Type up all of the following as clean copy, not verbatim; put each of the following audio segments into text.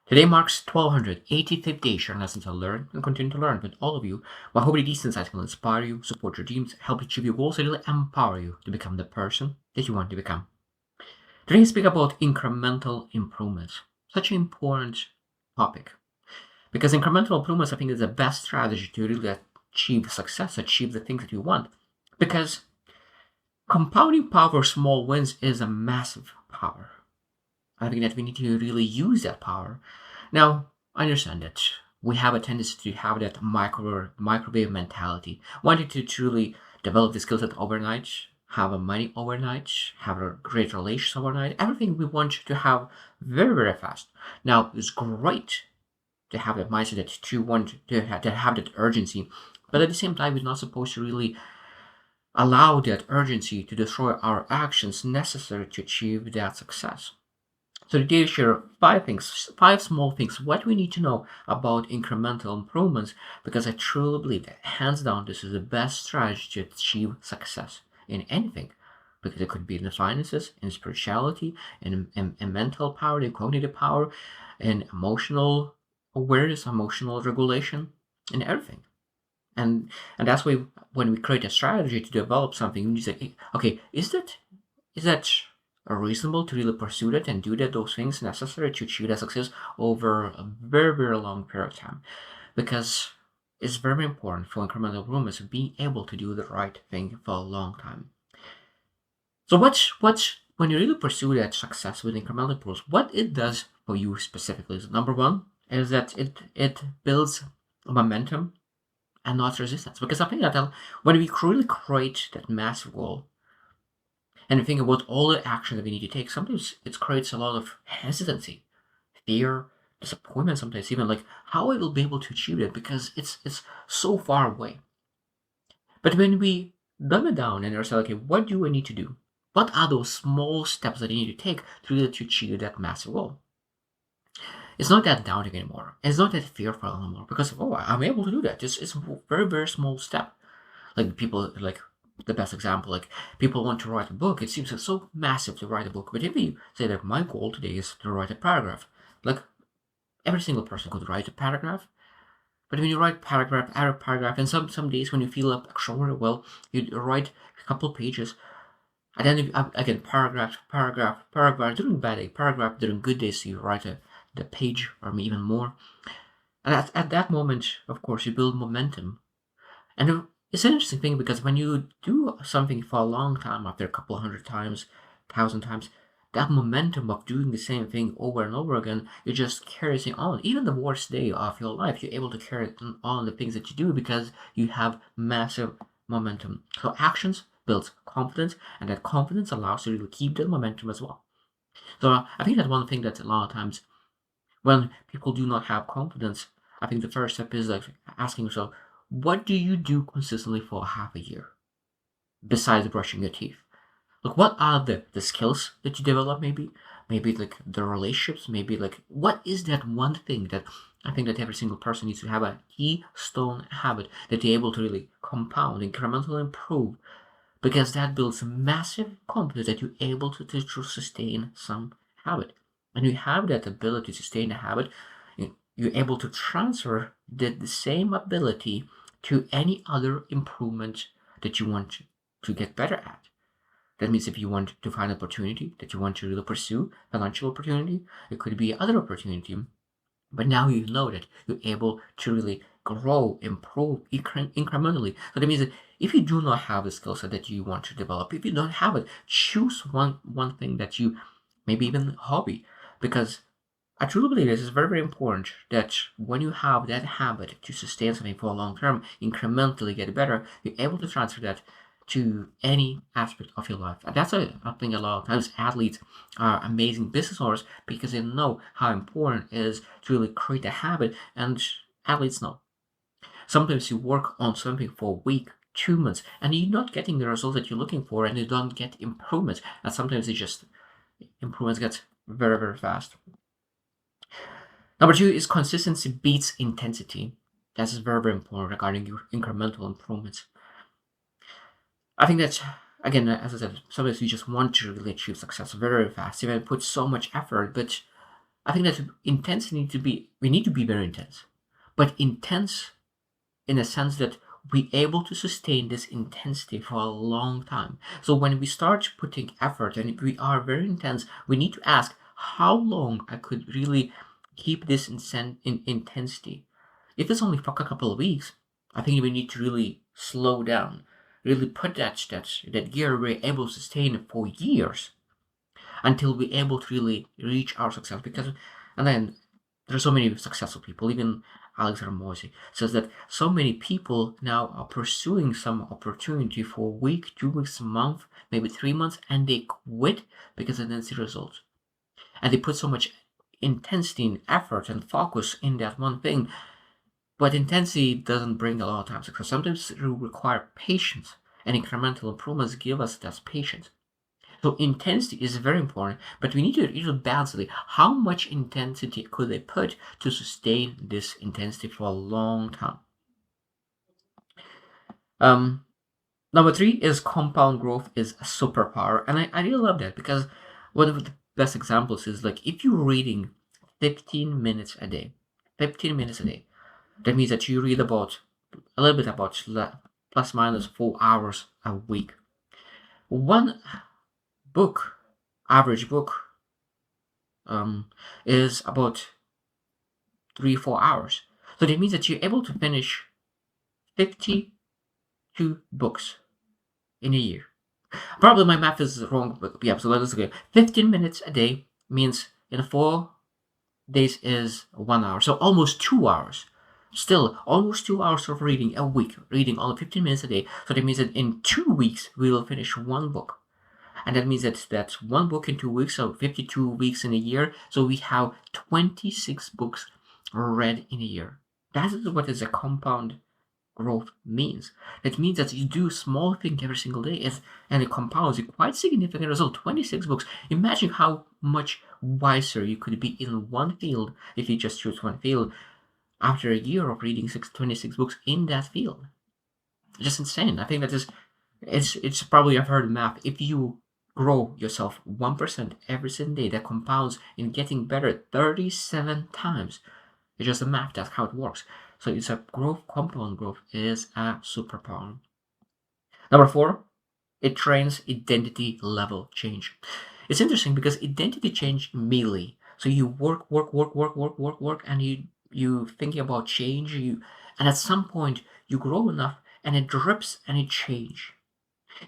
Today marks 1285th day sharing lessons I learn and continue to learn with all of you. My hope that these insights will inspire you, support your dreams, help you achieve your goals, and really empower you to become the person that you want to become. Today I speak about incremental improvements. Such an important topic. Because incremental improvements, I think, is the best strategy to really achieve success, achieve the things that you want. Because compounding power of small wins is a massive power. I think that we need to really use that power. Now, I understand that we have a tendency to have that microwave mentality, wanting to truly develop the skill set overnight, have a money overnight, have a great relations overnight, everything we want to have very, very fast. Now, it's great to have that mindset that to want to have that urgency, but at the same time, we're not supposed to really allow that urgency to destroy our actions necessary to achieve that success. So today I share five small things, what we need to know about incremental improvements, because I truly believe that hands down, this is the best strategy to achieve success in anything. Because it could be in the finances, in spirituality, in mental power, in cognitive power, in emotional awareness, emotional regulation, in everything. And that's why when we create a strategy to develop something, we say, "Hey, okay, is that reasonable to really pursue that and do those things necessary to achieve that success over a very, very long period of time?" Because it's very important for incremental improvements to be able to do the right thing for a long time. So what's when you really pursue that success with incremental improvements, what it does for you specifically is, number one, is that it builds momentum and not resistance. Because I think that when we really create that massive goal, and think about all the action that we need to take, sometimes it creates a lot of hesitancy, fear, disappointment, sometimes even like how I will be able to achieve it because it's so far away. But when we dumb it down and are saying, okay, what do I need to do? What are those small steps that I need to take to really to achieve that massive goal? It's not that daunting anymore. It's not that fearful anymore because I'm able to do that. It's a very, very small step. Like people like the best example, like people want to write a book. It seems like so massive to write a book, but if you say that my goal today is to write a paragraph, like every single person could write a paragraph. But when you write paragraph after paragraph, and some days when you feel up extraordinarily well, you write a couple pages, and then again paragraph during bad day, paragraph during good days, you write the page or even more. And at that moment, of course, you build momentum. And it's an interesting thing because when you do something for a long time, after a couple hundred times, thousand times, that momentum of doing the same thing over and over again, it just carries it on. Even the worst day of your life, you're able to carry on the things that you do because you have massive momentum. So actions builds confidence, and that confidence allows you to keep the momentum as well. So I think that one thing that a lot of times when people do not have confidence, I think the first step is like asking yourself, what do you do consistently for half a year besides brushing your teeth? Like, what are the skills that you develop? Maybe like the relationships. Maybe like what is that one thing that I think that every single person needs to have a keystone habit that they're able to really compound, incrementally improve, because that builds a massive confidence that you're able to sustain some habit. And you have that ability to sustain a habit, you're able to transfer the same ability to any other improvement that you want to get better at. That means if you want to find an opportunity that you want to really pursue, financial opportunity, it could be other opportunity, but now you know that you're able to really grow, improve incrementally. So that means that if you do not have the skill set that you want to develop, if you don't have it, choose one thing that you maybe even hobby, because I truly believe this is very, very important that when you have that habit to sustain something for a long term, incrementally get better, you're able to transfer that to any aspect of your life. And that's why I think a lot of times athletes are amazing business owners because they know how important it is to really create a habit. And athletes know. Sometimes you work on something for a week, 2 months, and you're not getting the results that you're looking for, and you don't get improvements. And sometimes it just improvements get very, very fast. Number two is consistency beats intensity. That's very, very important regarding your incremental improvements. I think that, again, as I said, sometimes you just want to really achieve success very, very fast. You may put so much effort, but I think that intensity need to be we need to be very intense, but intense in a sense that we able to sustain this intensity for a long time. So when we start putting effort and we are very intense, we need to ask how long I could really keep this intensity. If it's only for a couple of weeks, I think we need to really slow down, really put that gear we're able to sustain for years until we're able to really reach our success. Because, and then there are so many successful people, even Alexander Moisey says that so many people now are pursuing some opportunity for a week, 2 weeks, a month, maybe 3 months, and they quit because they didn't see results. And they put so much intensity and effort and focus in that one thing. But intensity doesn't bring a lot of time success. Sometimes it will require patience, and incremental improvements give us that patience. So intensity is very important, but we need to balance it. How much intensity could they put to sustain this intensity for a long time? Um, Number three is compound growth is a superpower, and I really love that because one of the best examples is like if you're reading 15 minutes a day, 15 minutes a day, that means that you read about a little bit about plus minus 4 hours a week. One book, average book, um, is about 3 4 hours. So that means that you're able to finish 52 books in a year. Probably my math is wrong, but yeah, so let's go. 15 minutes a day means in 4 days is 1 hour. So almost 2 hours. Still, almost 2 hours of reading a week, reading only 15 minutes a day. So that means that in 2 weeks, we will finish one book. And that means that that's one book in 2 weeks, so 52 weeks in a year. So we have 26 books read in a year. That is what is a compound growth means. It means that you do small thing every single day and it compounds a quite significant result. 26 books. Imagine how much wiser you could be in one field if you just choose one field after a year of reading 26 books in that field. Just insane. I think that is it's probably I've heard math. If you grow yourself 1% every single day, that compounds in getting better 37 times. It's just a math. That's how it works. So it's a growth, compound growth is a superpower. Number four, it trains identity level change. It's interesting because identity change immediately. So you work, and you thinking about change. And at some point you grow enough, and it drips and it change.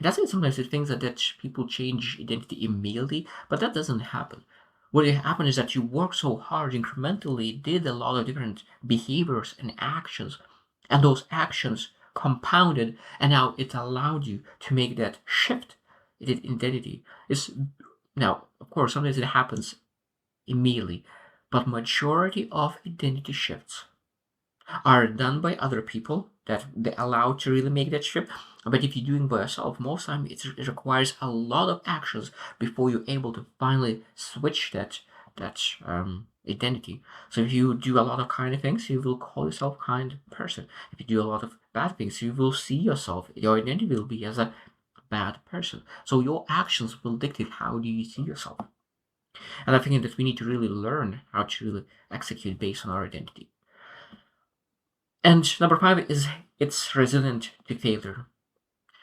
That's why sometimes it thinks that people change identity immediately, but that doesn't happen. What happened is that you worked so hard incrementally, did a lot of different behaviors and actions, and those actions compounded, and now it allowed you to make that shift in identity. It's now, of course, sometimes it happens immediately, but majority of identity shifts are done by other people that they allow to really make that shift. But if you're doing by yourself, most time it requires a lot of actions before you're able to finally switch that identity. So if you do a lot of kind of things, you will call yourself kind person. If you do a lot of bad things, you will see yourself. Your identity will be as a bad person. So your actions will dictate how do you see yourself. And I think that we need to really learn how to really execute based on our identity. And number five is it's resilient to failure.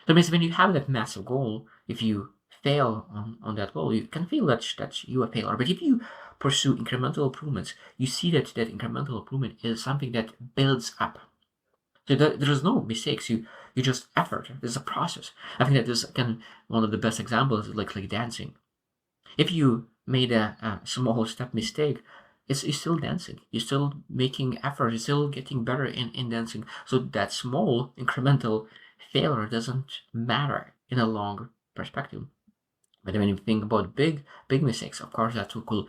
That means when you have that massive goal, if you fail on that goal, you can feel that you are a failure. But if you pursue incremental improvements, you see that incremental improvement is something that builds up. So there is no mistakes. You just effort. There's a process. I think that this can one of the best examples is like dancing. If you made a small step mistake, it's still dancing. You're still making effort. You're still getting better in dancing. So that small incremental failure doesn't matter in a long perspective. But when you think about big mistakes, of course, that will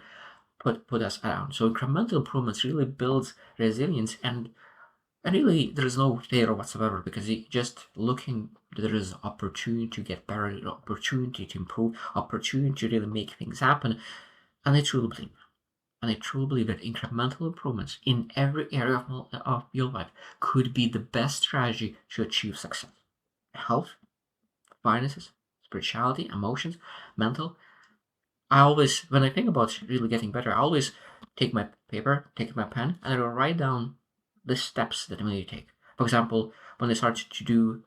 put us around. So incremental improvements really builds resilience and really there is no failure whatsoever because you just looking there is opportunity to get better, opportunity to improve, opportunity to really make things happen. And I truly believe, that incremental improvements in every area of your life could be the best strategy to achieve success. Health, finances, spirituality, emotions, mental. I always, when I think about really getting better, I always take my paper, take my pen, and I will write down the steps that I need to take. For example, when I started to do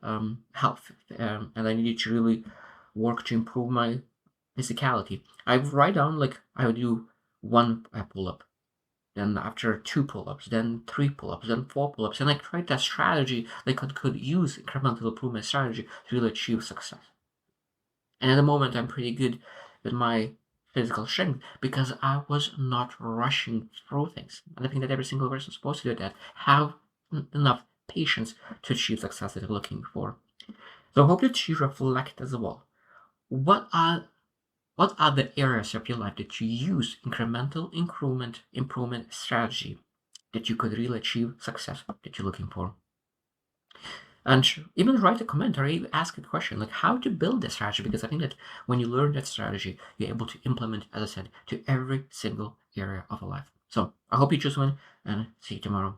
health, and I needed to really work to improve my physicality, I would write down like I would do one pull up, then after two pull-ups, then three pull-ups, then four pull-ups, and I tried that strategy, like I could use incremental improvement strategy to really achieve success. And at the moment, I'm pretty good with my physical strength because I was not rushing through things. And I think that every single person is supposed to do that. Have enough patience to achieve success that you're looking for. So I hope that you reflect as well. What are the areas of your life that you use incremental improvement strategy that you could really achieve success that you're looking for? And even write a comment or even ask a question like how to build this strategy, because I think that when you learn that strategy, you're able to implement, as I said, to every single area of your life. So I hope you choose one and see you tomorrow.